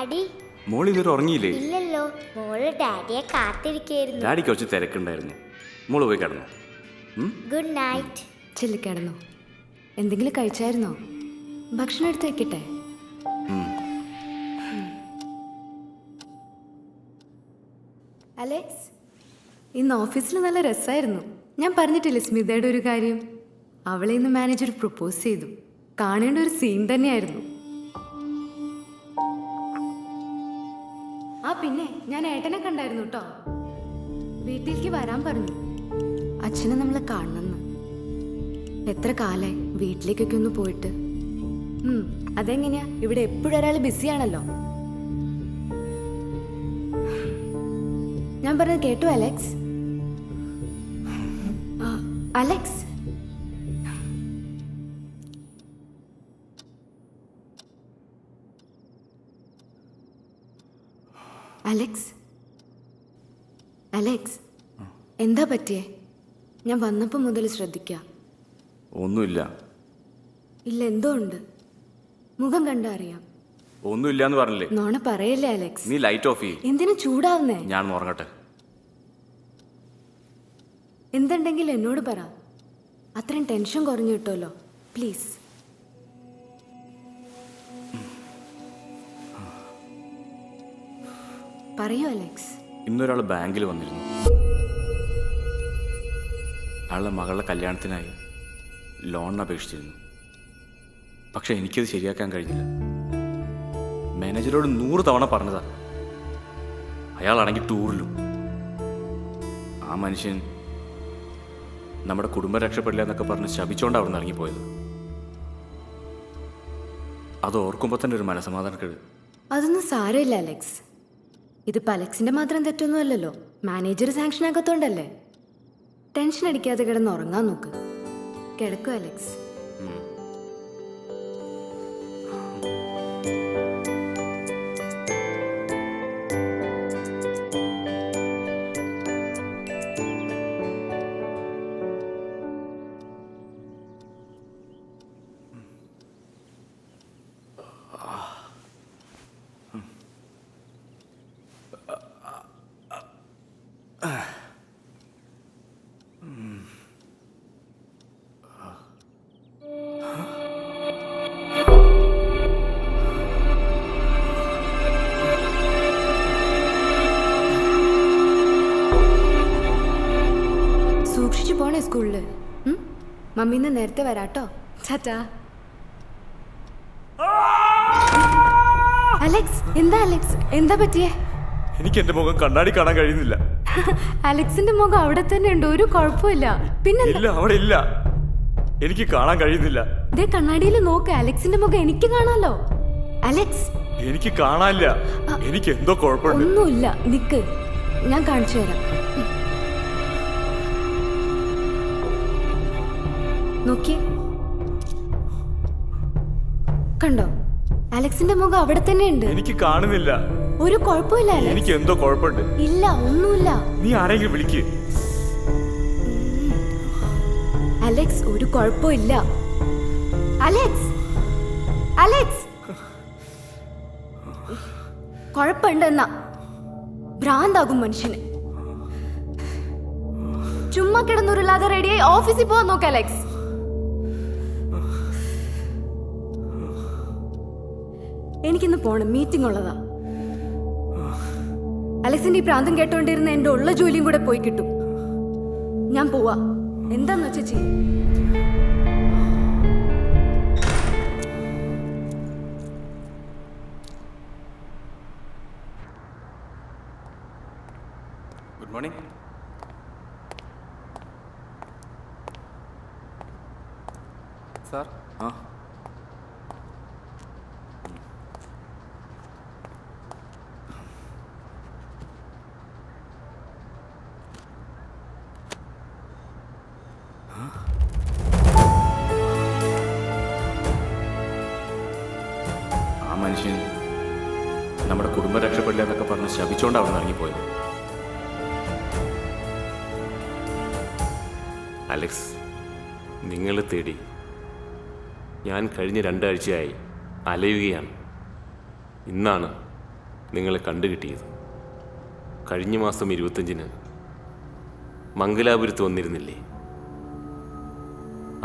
Daddy. മോൾ ഇതുവരെ ഉറങ്ങിയില്ലേ? ഇല്ലല്ലോ, മോള് ഡാഡിയെ കാത്തിരിക്കായിരുന്നു. ഡാഡിക്ക് കുറച്ച് തിരക്കുണ്ടായിരുന്നു. മോള് പോയി കിടന്നു. Good night. ചെല്ലി കിടന്നു. എന്തെങ്കിലും കഴിച്ചായിരുന്നോ? ഭക്ഷണം എടുത്ത് വെക്കട്ടെ? അലക്സ്, ഇന്ന് ഓഫീസിൽ നല്ല രസമായിരുന്നു. ഞാൻ പറഞ്ഞിട്ടില്ലേ സ്മിതയുടെ ഒരു കാര്യം? അവളെ ഇന്ന് മാനേജർ പ്രപ്പോസ് ചെയ്തു. കാണേണ്ട ഒരു സീൻ തന്നെയായിരുന്നു. ആ പിന്നെ ഞാൻ ഏട്ടനെ കണ്ടായിരുന്നു കേട്ടോ. വീട്ടിലേക്ക് വരാൻ പറഞ്ഞു. അച്ഛനെ നമ്മളെ കാണണമെന്ന്. എത്ര കാലായി വീട്ടിലേക്കൊക്കെ ഒന്ന് പോയിട്ട്. അതെങ്ങനെയാ, ഇവിടെ എപ്പോഴും ഒരാൾ ബിസിയാണല്ലോ. ഞാൻ പറഞ്ഞത് കേട്ടു അലക്സ്? അലക്സ്, അലക്സ്, അലക്സ്, എന്താ പറ്റിയേ? ഞാൻ വന്നപ്പോൾ മുതൽ ശ്രദ്ധിക്കാം. ഒന്നുമില്ല. ഇല്ല, എന്തോ ഉണ്ട്. മുഖം കണ്ടാ അറിയാം. ഒന്നുമില്ല എന്ന് പറഞ്ഞില്ലേ? നോണ പറയല്ലേ അലക്സ്. നീ ലൈറ്റ് ഓഫ് ചെയ്യ്. എന്തിനു ചൂടാവുന്നേ? ഞാൻ ഉറങ്ങട്ടെ. എന്തുണ്ടെങ്കിലും എന്നോട് പറ. അത്രയും ടെൻഷൻ കുറഞ്ഞു കിട്ടുമല്ലോ. പ്ലീസ്. പറയൂ അലക്സ്. ഇന്നൊരാൾ ബാങ്കിൽ വന്നിരുന്നു. അയാളുടെ മകളുടെ കല്യാണത്തിനായി ലോണിന് അപേക്ഷിച്ചിരുന്നു. പക്ഷെ എനിക്കത് ശരിയാക്കാൻ കഴിഞ്ഞില്ല. മാനേജരോട് 100 തവണ പറഞ്ഞതാ. അയാളാണെങ്കിൽ ടൂറിലും. ആ മനുഷ്യൻ നമ്മുടെ കുടുംബം രക്ഷപ്പെടില്ല എന്നൊക്കെ പറഞ്ഞ് ശപിച്ചോണ്ട് അവിടെ നിന്ന് ഇറങ്ങിപ്പോയത്. അത് ഓർക്കുമ്പോൾ തന്നെ ഒരു മനസ്സമാധാനക്കേട്. അതൊന്നും സാരമില്ല അലക്സ്. ഇതിപ്പോൾ അലക്സിന്റെ മാത്രം തെറ്റൊന്നും അല്ലല്ലോ. Manager sanction ആക്കത്തോണ്ടല്ലേ. ടെൻഷൻ അടിക്കാതെ കിടന്ന് ഉറങ്ങാൻ നോക്ക്. കിടക്കൂ അലക്സ്. സൂക്ഷിച്ചു പോണേ സ്കൂളില്. മമ്മീന്ന് നേരത്തെ വരാട്ടോ. ചാറ്റാ. അലക്സ്, എന്താ അലക്സ്? എന്താ പറ്റിയേ? എനിക്ക് എന്റെ മുഖം കണ്ണാടി കാണാൻ കഴിയുന്നില്ല. അലക്സിന്റെ മുഖം അവിടെ തന്നെ ഉണ്ട്. ഒരു കുഴപ്പമില്ല. പിന്നെ ഇല്ല, അവിടെ ഇല്ല. എനിക്ക് കാണാൻ കഴിയുന്നില്ല. ദേ കണ്ണാടിയിൽ നോക്ക്. അലക്സിന്റെ മുഖം എനിക്ക് കാണാലോ. അലക്സ്, എനിക്ക് കാണാനില്ല. എനിക്ക് എന്തോ കുഴപ്പമുണ്ട്. ഒന്നുമില്ല, നിക്ക്, ഞാൻ കാണിച്ചു തരാം. നോക്കിയേ, കണ്ടോ? അലക്സിന്റെ മുഖം അവിടെ തന്നെ ഉണ്ട്. എനിക്ക് കാണുന്നില്ല. ഒരു കുഴപ്പമില്ല. എനിക്ക് എന്തോ കുഴപ്പമുണ്ട്. ഇല്ല, ഒന്നുമില്ല. നീ ആരെങ്കിലും വിളിക്ക്. അലക്സ്, ഒരു കുഴപ്പമില്ല. അലക്സ്, അലക്സ്, കുഴപ്പമുണ്ടെന്നാ ഭ്രാന്താകും മനുഷ്യന്. ചുമ്മാ കിടന്നുരുല്ലാതെ റെഡിയായി ഓഫീസിൽ പോവാൻ നോക്ക് അലക്സ്. എനിക്കിന്ന് പോണം, മീറ്റിംഗ് ഉള്ളതാ. അലക്സിന്റെ ഈ പ്രാന്തം കേട്ടോണ്ടിരുന്ന എന്റെ ഉള്ള ജോലിയും കൂടെ പോയി കിട്ടും. ഞാൻ പോവാ. എന്താന്ന് വെച്ചാ ചെയ്യും. Good morning sir. ആ ആ മനുഷ്യൻ നമ്മുടെ കുടുംബം രക്ഷപ്പെടില്ല എന്നൊക്കെ പറഞ്ഞ് ശപിച്ചോണ്ട് അവിടെ നിന്ന് ഇറങ്ങിപ്പോയത്. അലക്സ്, നിങ്ങളെ തേടി ഞാൻ കഴിഞ്ഞ 2 ആഴ്ചയായി അലയുകയാണ്. ഇന്നാണ് നിങ്ങളെ കണ്ടുകിട്ടിയത്. കഴിഞ്ഞ മാസം 25-ന് മംഗലാപുരത്ത് വന്നിരുന്നില്ലേ?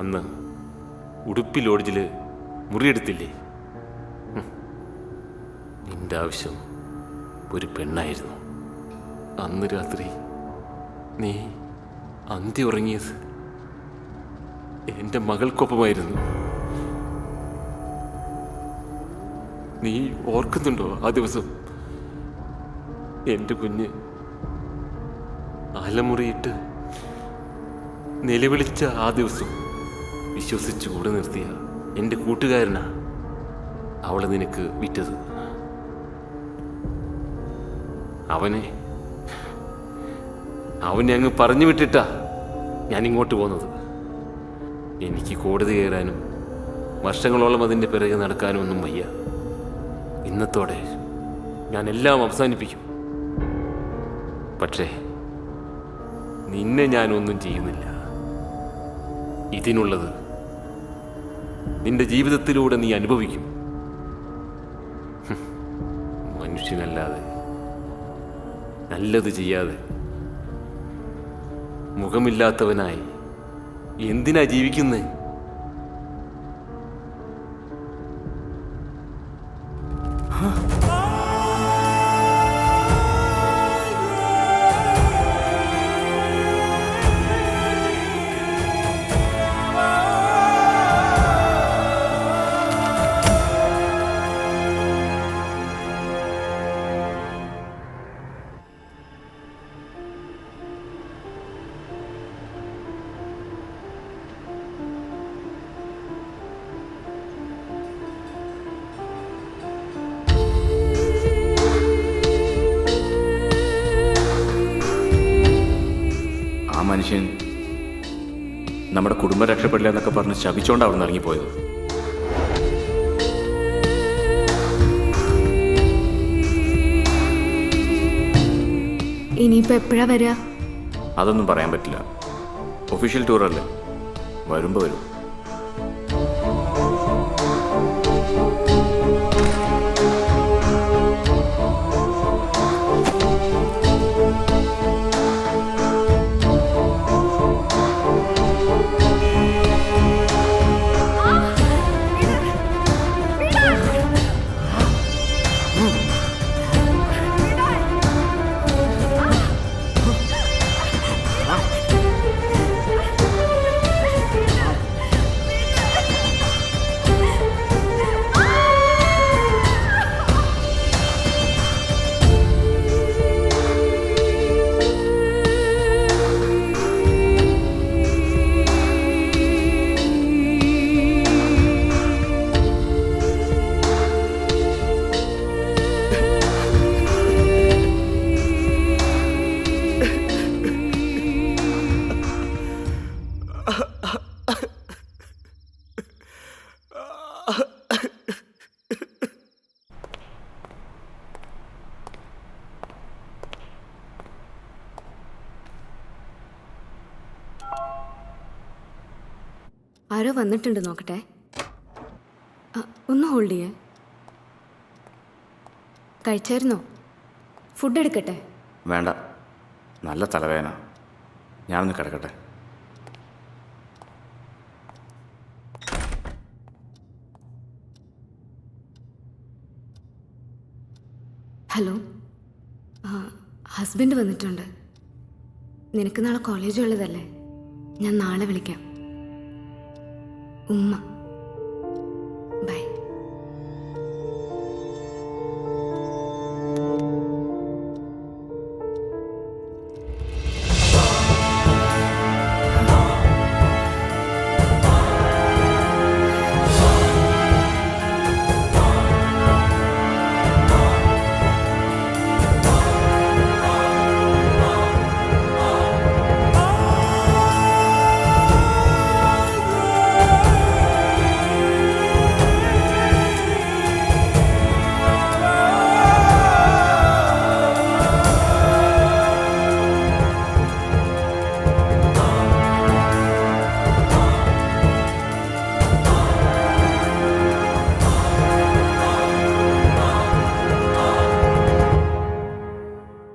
അന്ന് ഉടുപ്പി ലോഡ്ജിൽ മുറിയെടുത്തില്ലേ? നിന്റെ ആവശ്യം ഒരു പെണ്ണായിരുന്നു. അന്ന് രാത്രി നീ അന്തി ഉറങ്ങിയത് എൻ്റെ മകൾക്കൊപ്പമായിരുന്നു. നീ ഓർക്കുന്നുണ്ടോ ആ ദിവസം? എൻ്റെ കുഞ്ഞ് അലമുറിയിട്ട് നിലവിളിച്ച ആ ദിവസം വിശ്വസിച്ച് കൂടെ നിർത്തിയ എൻ്റെ കൂട്ടുകാരനാ അവളെ നിനക്ക് വിറ്റത്. അവനെ അങ്ങ് പറഞ്ഞു വിട്ടിട്ടാ ഞാൻ ഇങ്ങോട്ട് പോകുന്നത്. എനിക്ക് കോടതി കയറാനും വർഷങ്ങളോളം അതിൻ്റെ പിറകെ നടക്കാനും ഒന്നും വയ്യ. ഇന്നത്തോടെ ഞാൻ എല്ലാം അവസാനിപ്പിക്കും. പക്ഷേ നിന്നെ ഞാനൊന്നും ചെയ്യുന്നില്ല. ഇതിനുള്ളത് നിന്റെ ജീവിതത്തിലൂടെ നീ അനുഭവിക്കും. മനുഷ്യനല്ലാതെ നല്ലത് ചെയ്യാതെ മുഖമില്ലാത്തവനായി എന്തിനാ ജീവിക്കുന്നേ? ആ മനുഷ്യൻ നമ്മുടെ കുടുംബം രക്ഷപ്പെടില്ല എന്നൊക്കെ പറഞ്ഞ് ശപിച്ചോണ്ട് അവിടെ നിന്ന് ഇറങ്ങിപ്പോയത്. ഇനിയിപ്പോ എപ്പോഴാ വരിക? അതൊന്നും പറയാൻ പറ്റില്ല. ഒഫീഷ്യൽ ടൂറല്ലേ, വരുമ്പോൾ വരും. ആരോ വന്നിട്ടുണ്ട്, നോക്കട്ടെ. ഒന്ന് ഹോൾഡ് ചെയ്യേ. കഴിച്ചായിരുന്നോ? ഫുഡ് എടുക്കട്ടെ? വേണ്ട, നല്ല തലവേദന. ഞാനൊന്ന് കിടക്കട്ടെ. ഹലോ, ഹസ്ബൻഡ് വന്നിട്ടുണ്ട്. നിനക്ക് നാളെ കോളേജ് ഉള്ളതല്ലേ? ഞാൻ നാളെ വിളിക്കാം. ഉമ്മ.